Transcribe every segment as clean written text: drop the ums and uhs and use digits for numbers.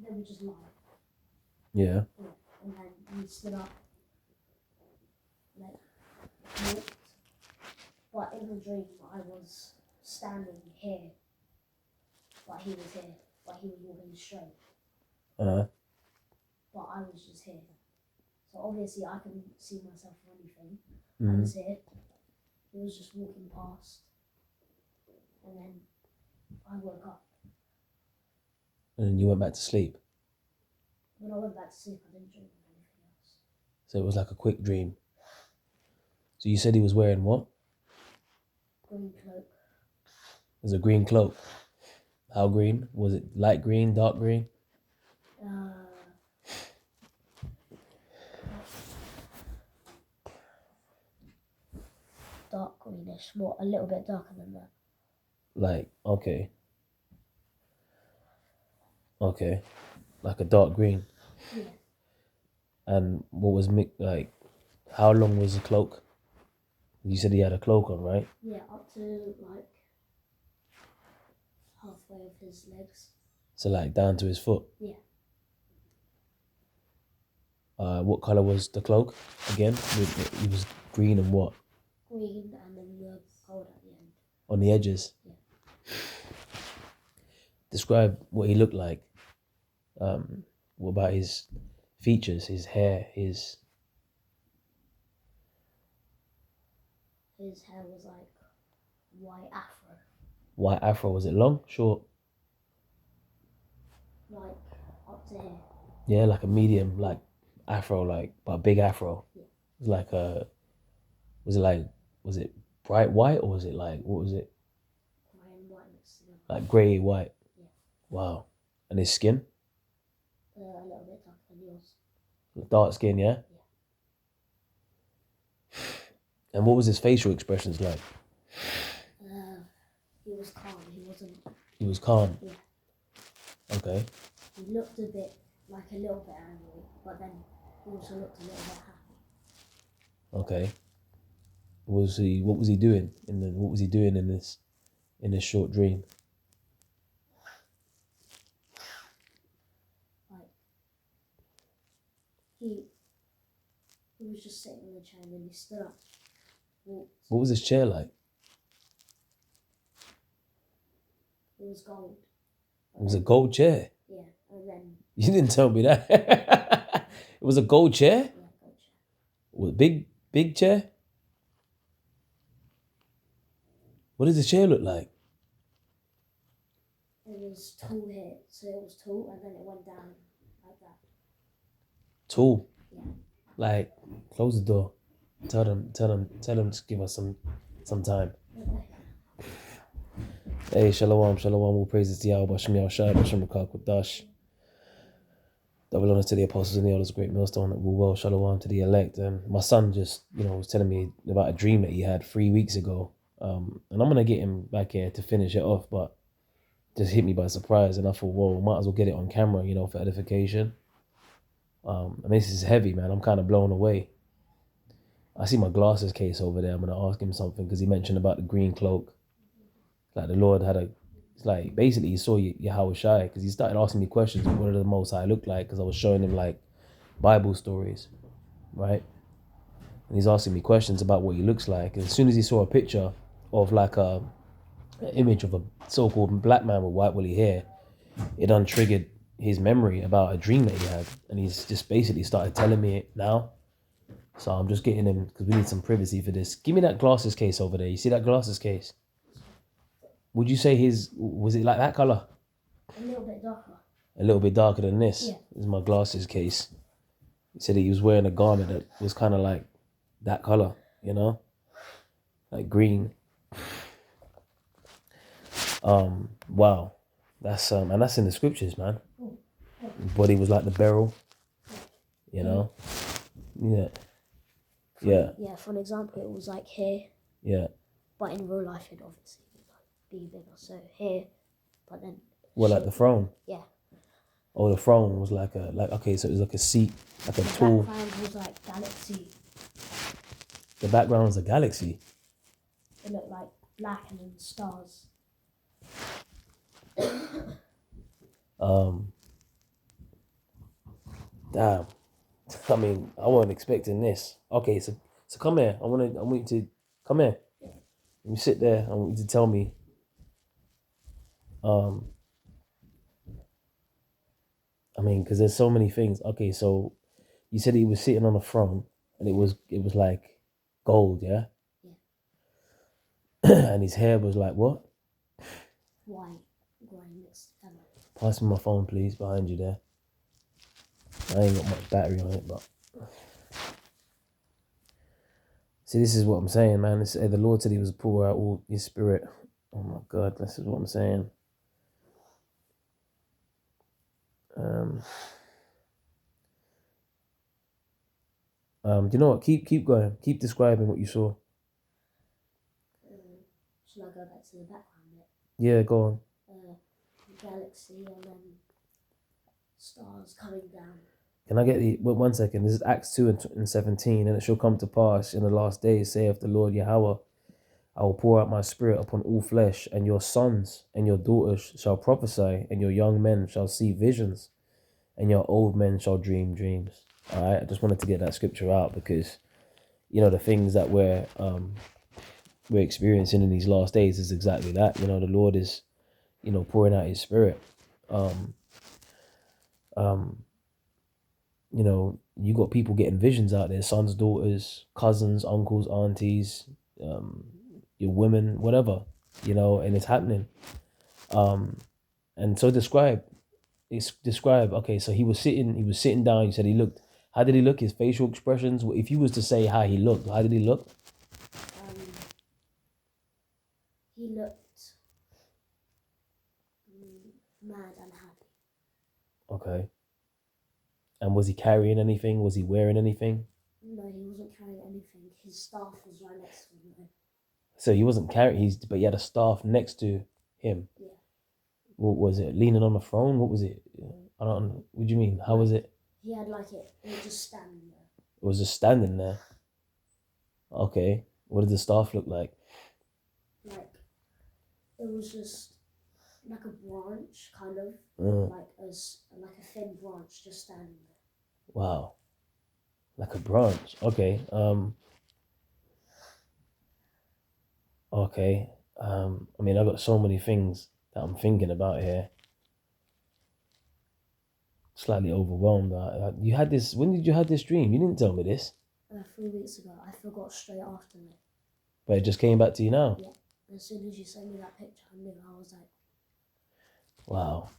they would just lie. Yeah. And then he stood up, like, walked. But in the dream, I was standing here, but he was here, but he was walking straight. But I was just here. So obviously I couldn't see myself or anything. I was here. He was just walking past. And then I woke up. And then you went back to sleep. When I went back to sleep, I didn't dream of anything else. So it was like a quick dream. So you said he was wearing what? Green cloak. It was a green cloak. How green? Was it light green, dark green? Dark greenish, a little bit darker than that. Like, okay. Okay. Like a dark green. Yeah. And what was like, how long was the cloak? You said he had a cloak on, right? Yeah, up to like halfway of his legs. So like down to his foot? Yeah. What color was the cloak again? It was green and what? Green and then the gold at the end. On the edges? Yeah. Describe what he looked like. What about his features, his hair, his... His hair was like white afro. White afro, was it long, short? Like up to here. Yeah, like a medium, like afro, like, but a big afro. Yeah. It was like a... Was it bright white or was it like, what was it? Grey and white mixed together. Like grey white? Yeah. Wow. And his skin? A little bit darker than yours. Dark skin, yeah? Yeah. And what was his facial expressions like? He was calm. He wasn't... He was calm? Yeah. Okay. He looked a bit, like a little bit angry, but then he also looked a little bit happy. Okay. What was he doing in this short dream? Like, he was just sitting in the chair and then he stood up, walked. What was his chair like? It was gold. It was a gold chair? Yeah, and then... You didn't tell me that. It was a gold chair? Yeah, gold chair. Was big chair? What does the chair look like? It was tall here, so it was tall, and then it went down like that. Tall? Yeah. Like, close the door. Tell them to give us some time. Okay. Hey, shalom, all praises to Yahawashi, Yahawashi, Bashem Dash. Double honors to the apostles and the elders, great millstone that will well, shalom to the elect. And my son just, was telling me about a dream that he had 3 weeks ago. And I'm going to get him back here to finish it off, but just hit me by surprise. And I thought, whoa, might as well get it on camera, for edification. And this is heavy, man. I'm kind of blown away. I see my glasses case over there. I'm going to ask him something because he mentioned about the green cloak. Like the Lord had basically he saw Yahawashi because he started asking me questions of what the Most High looked like because I was showing him like Bible stories, right? And he's asking me questions about what he looks like. And as soon as he saw a picture of like an image of a so-called black man with white woolly hair, it untriggered his memory about a dream that he had. And he's just basically started telling me it now. So I'm just getting him because we need some privacy for this. Give me that glasses case over there. You see that glasses case? Would you say was it like that color? A little bit darker. A little bit darker than this? Yeah. This is my glasses case. He said he was wearing a garment that was kind of like that color, like green. Wow. That's and that's in the scriptures, man. His body was like the beryl, Yeah. Yeah. Yeah, for an example, it was like here. Yeah. But in real life, it'd obviously be bigger. So here, but then... Well, like the throne? Yeah. Oh, the throne was okay, so it was like a seat, like a tool. The background was like galaxy. The background was a galaxy? It looked like black and then stars. Damn. I mean, I wasn't expecting this. Okay, so come here. I want you to come here. Let me sit there. I want you to tell me. Um, I mean, because there's so many things. Okay, so you said he was sitting on a throne, and it was like gold, yeah. And his hair was like what? White, grey mixed together. Pass me my phone, please, behind you there. I ain't got much battery on it, but see, this is what I'm saying, man. The Lord said He was pour out all His Spirit. Oh my God, this is what I'm saying. Do you know what? Keep going. Keep describing what you saw. Should I go back to the background bit? Yeah, go on. Galaxy and then stars coming down. Can I get the 1 second? This is Acts 2:17, and it shall come to pass in the last days, saith the Lord Yahweh, I will pour out my spirit upon all flesh, and your sons and your daughters shall prophesy, and your young men shall see visions, and your old men shall dream dreams. All right, I just wanted to get that scripture out because, you know, the things that we're experiencing in these last days is exactly that. You know, the Lord is, you know, pouring out His Spirit. You know, you got people getting visions out there, sons, daughters, cousins, uncles, aunties, your women, whatever, you know, and it's happening. And so describe. Okay, so he was sitting down. You said he looked. How did he look? His facial expressions. If you was to say how he looked, how did he look? He looked mad and happy. Okay. And was he carrying anything? Was he wearing anything? No, he wasn't carrying anything. His staff was right next to him. Though. So he wasn't carrying. But he had a staff next to him. Yeah. What was it? Leaning on the throne? What was it? I don't know. What do you mean? How was it? He had like it was just standing there. It was just standing there. Okay. What did the staff look like? Like, it was just like a branch, kind of. Like a thin branch just standing there. Wow. Like a branch. Okay. Okay. I mean, I've got so many things that I'm thinking about here. Slightly overwhelmed. You had this. When did you have this dream? You didn't tell me this. 3 weeks ago. I forgot straight after it. But it just came back to you now. Yeah. As soon as you sent me that picture, I knew. I was like, wow.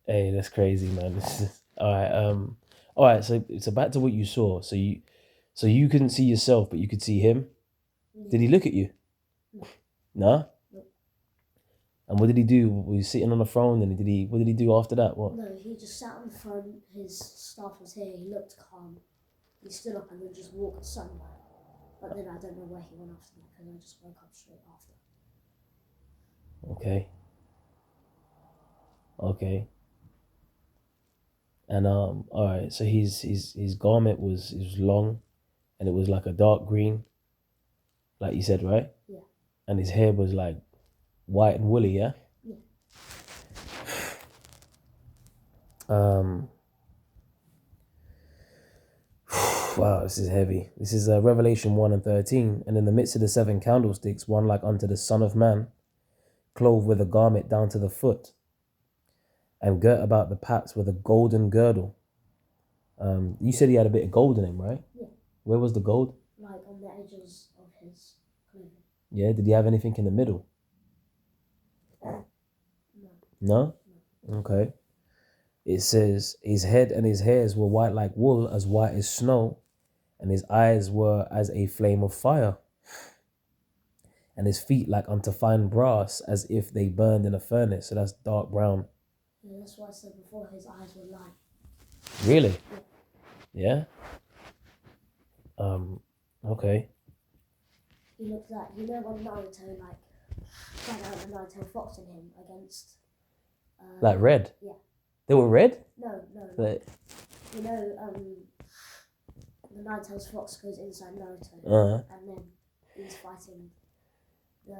Hey, that's crazy, man. This is all right. All right. So back to what you saw. So you couldn't see yourself, but you could see him. yeah. Did he look at you? No. No. No. And what did he do? Was he sitting on the throne? And what did he do after that? What? No, he just sat on the throne. His staff was here. He looked calm. He stood up and then just walked somewhere. But then I don't know where he went after that because I just woke up straight after. Okay. Okay. And all right. So his garment was long, and it was like a dark green, like you said, right? Yeah. And his hair was like white and woolly, yeah. Yeah. Wow, this is heavy. This is Revelation 1:13. And in the midst of the 7 candlesticks, one like unto the Son of Man, clothed with a garment down to the foot, and girt about the paps with a golden girdle. You said he had a bit of gold in him, right? Yeah. Where was the gold? Like on the edges of his clothing. Yeah, did he have anything in the middle? No? Okay. It says, his head and his hairs were white like wool, as white as snow, and his eyes were as a flame of fire, and his feet like unto fine brass, as if they burned in a furnace. So that's dark brown. Yeah, that's what I said before. His eyes were light. Really? Yeah? Okay. He looked like, you know when Naruto like tried out the Naruto fox in him against Like red? Yeah. They were red? No. But, you know, the Naruto's fox goes inside Naruto and then he's fighting the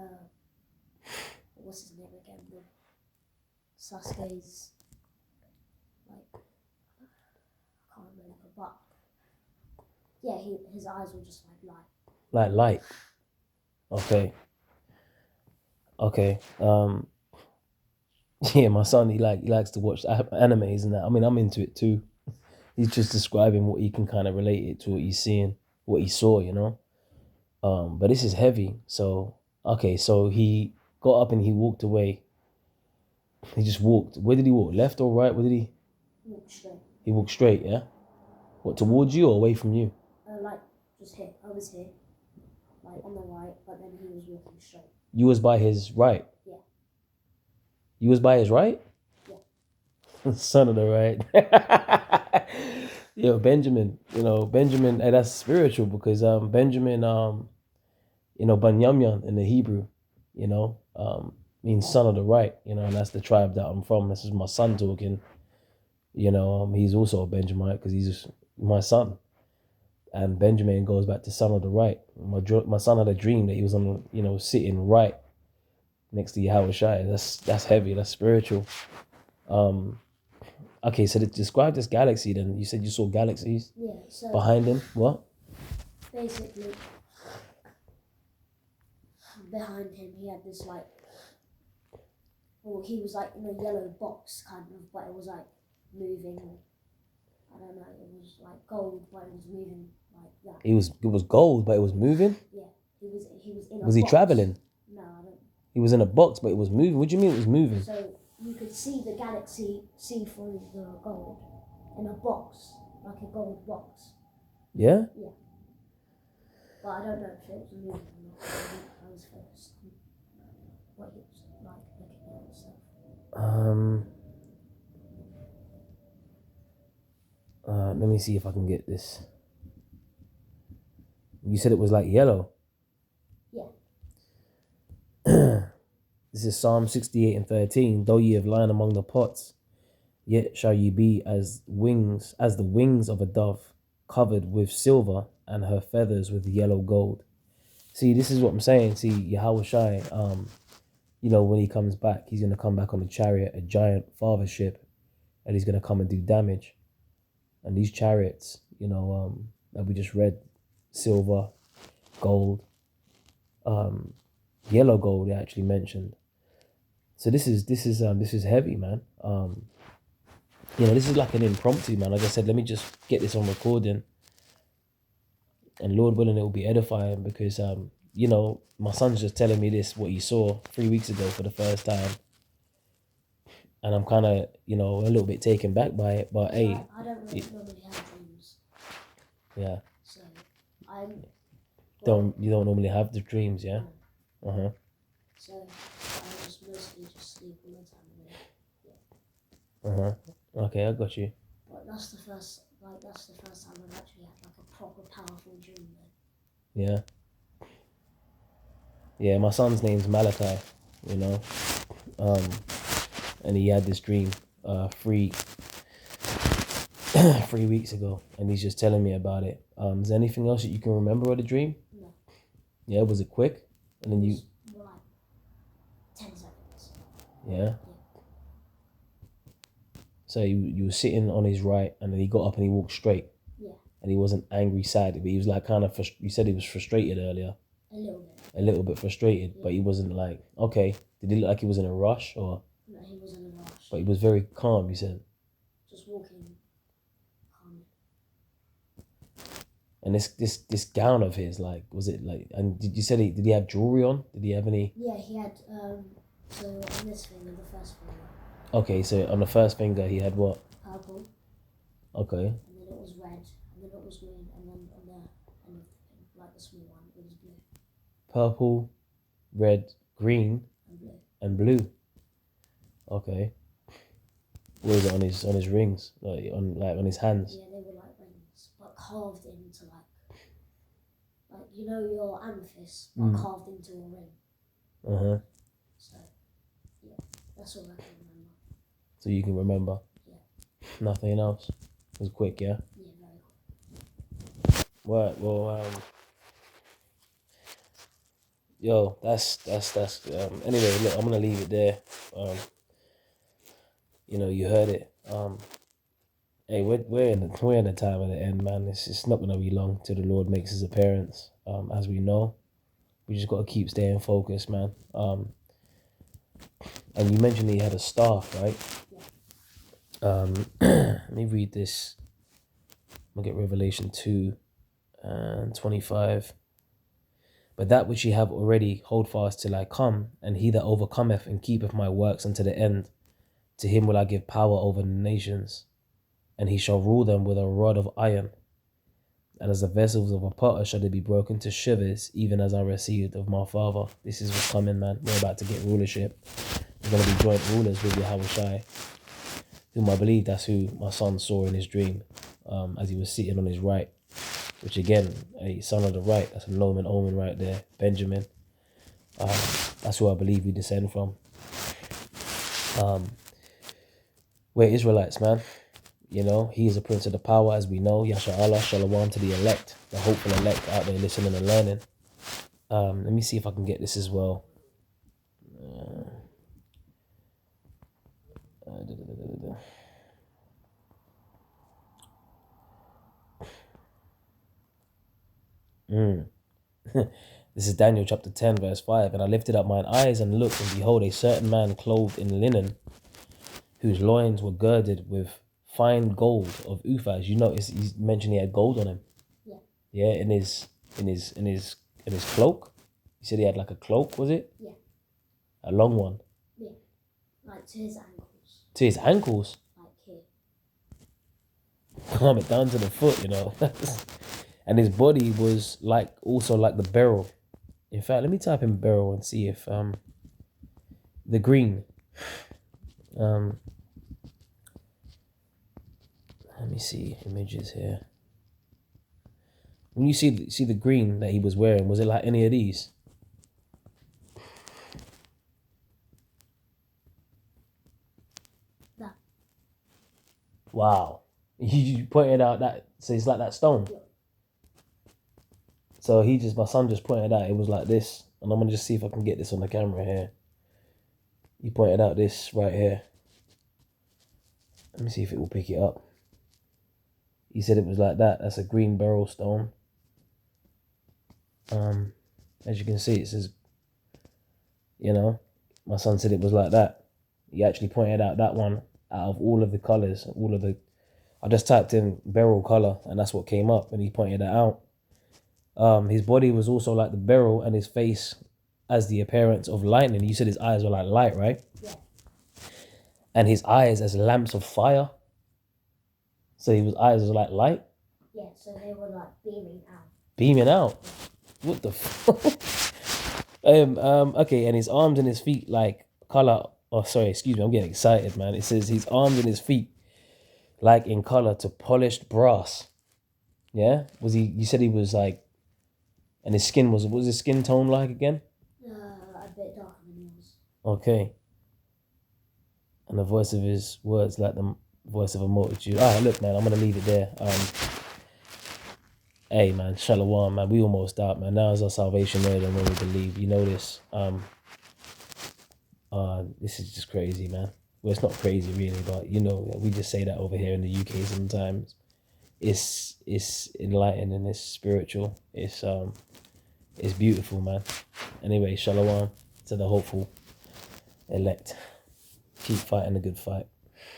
what's his name again? The Sasuke's like I but yeah, his eyes were just like light. Like light. Okay. Yeah, my son, he likes to watch animes and that. I mean, I'm into it too. He's just describing what he can kind of relate it to what he's seeing, what he saw, you know. But this is heavy. So okay, so he got up and he walked away. He just walked. Where did he walk? Left or right? Where did he? Walked straight. He walked straight, yeah. What, towards you or away from you? Like just here. I was here, like on the right, but then he was walking straight. You was by his right. Yeah. You was by his right. Yeah. Son of the right. Yo, Benjamin. You know, Benjamin. And that's spiritual because Benjamin. You know, Banyamyan in the Hebrew. You know, means son of the right. You know, and that's the tribe that I'm from. This is my son talking. You know, he's also a Benjamite because he's my son. And Benjamin goes back to son of the right. My son had a dream that he was on, you know, sitting right next to Yahawashi. That's heavy. That's spiritual. Okay, so describe this galaxy then. You said you saw galaxies. Yeah. So behind him. What? basically, behind him, he had this like. Well, he was like in a yellow box kind of, but it was like moving. I don't know. It was like gold, but it was moving like that. It was gold, but it was moving. Yeah, he was in a Was he box. traveling? No, I don't. He was in a box, but it was moving. What do you mean it was moving? So you could see the galaxy see through the gold in a box, like a gold box. Yeah. Yeah. But I don't know if it was moving or not. I was focused on what he was like looking at and stuff. Let me see if I can get this. You said it was like yellow. Yeah. This is Psalm 68 and 13. Though ye have lain among the pots, yet shall ye be as the wings of a dove, covered with silver, and her feathers with yellow gold. See, this is what I'm saying. See, Yahawashi, you know, when he comes back, he's gonna come back on a chariot, a giant father ship, and he's gonna come and do damage. And these chariots, you know, that we just read, silver, gold, yellow gold they actually mentioned. So this is heavy, man. You know, this is like an impromptu, man. Like I said, let me just get this on recording, and Lord willing, it will be edifying because you know, my son's just telling me this what he saw 3 weeks ago for the first time, and I'm kind of, you know, a little bit taken back by it. But hey, I don't really normally have dreams. Yeah. So I'm. You don't normally have the dreams, yeah? No. So I just mostly just sleep all the time. Yeah. Okay, I got you. But that's the first time I've actually had like a proper powerful dream. Yeah. Yeah, my son's name's Malachi, you know. And he had this dream 3 weeks ago, and he's just telling me about it. Is there anything else that you can remember of the dream? No. Yeah, was it quick? And then you Like 10 seconds. Yeah. So you were sitting on his right, and then he got up and he walked straight. Yeah. And he wasn't angry, sad, but he was like kind of you said he was frustrated earlier. A little bit frustrated, yeah. But he wasn't like, okay. Did he look like he was in a rush or? No, he wasn't in a rush. But he was very calm, you said. Just walking calmly. And this gown of his, like, was it like? And did he have jewelry on? Did he have any? Yeah, he had. So on this finger, the first finger. Okay, so on the first finger he had what? Purple. Okay. And then it was red, and then it was green, and then on the end of like the small one, it was blue. Purple, red, green, and blue. Okay. What was it on his rings? On his hands? Yeah, they were like rings, but carved into like you know your amethyst, but carved into a ring. So yeah, that's all I can remember. So you can remember? Yeah. Nothing else? It was quick, yeah? Yeah, very quick. Right, well, yo, that's anyway, look, I'm gonna leave it there. You know, you heard it. Hey, we're in the time of the end, man. It's not gonna be long till the Lord makes his appearance. As we know, we just gotta keep staying focused, man. And you mentioned that you had a staff, right? Let me read this. We'll get Revelation 2 and 25. But that which ye have already, hold fast till I come, and he that overcometh and keepeth my works unto the end, to him will I give power over the nations, and he shall rule them with a rod of iron. And as the vessels of a potter shall they be broken to shivers, even as I received of my Father. This is what's coming, man. We're about to get rulership. We're going to be joint rulers with Yahawashi, whom I believe that's who my son saw in his dream, as he was sitting on his right. Which again, a son of the right, that's a nomen omen right there, Benjamin. That's who I believe we descend from. We're Israelites, man. You know, he is a prince of the power, as we know. Yasha Allah, shalom to the elect, the hopeful elect out there listening and learning. Let me see if I can get this as well. This is Daniel chapter 10, verse 5. And I lifted up mine eyes and looked, and behold, a certain man clothed in linen, whose loins were girded with fine gold of Uphaz. You notice he mentioned he had gold on him. Yeah. Yeah, in his cloak. He said he had like a cloak, was it? Yeah. A long one. Yeah. Like to his ankles. To his ankles. Like here. Calm it down to the foot, you know. And his body was like also like the beryl. In fact, let me type in beryl and see if the green. Let me see images here. When you see the green that he was wearing, was it like any of these? That. Wow. You pointed out that, so it's like that stone. Yeah. So my son just pointed out it was like this, and I'm gonna just see if I can get this on the camera here. He pointed out this right here. Let me see if it will pick it up. He said it was like that. That's a green beryl stone. As you can see, it says, you know, my son said it was like that. He actually pointed out that one out of all of the colors, I just typed in beryl color, and that's what came up, and he pointed that out. His body was also like the beryl, and his face as the appearance of lightning. You said his eyes were like light, right? Yeah. And his eyes as lamps of fire. So his eyes was like light? Yeah, so they were like beaming out. Beaming out? What the fuck? Okay, and his arms and his feet like color. Oh, sorry, excuse me, I'm getting excited, man. It says his arms and his feet like in color to polished brass. Yeah? You said he was like, and his skin what was his skin tone like again? A bit darker than yours. Okay. And the voice of his words like the voice of a multitude. All right, look, man, I'm going to leave it there. Hey, man, shalom, man. We almost out, man. Now is our salvation there than when we believe. You know this. This is just crazy, man. Well, it's not crazy, really, but, you know, we just say that over here in the UK sometimes. It's enlightening and it's spiritual. It's beautiful, man. Anyway, shalom to the hopeful elect. Keep fighting the good fight.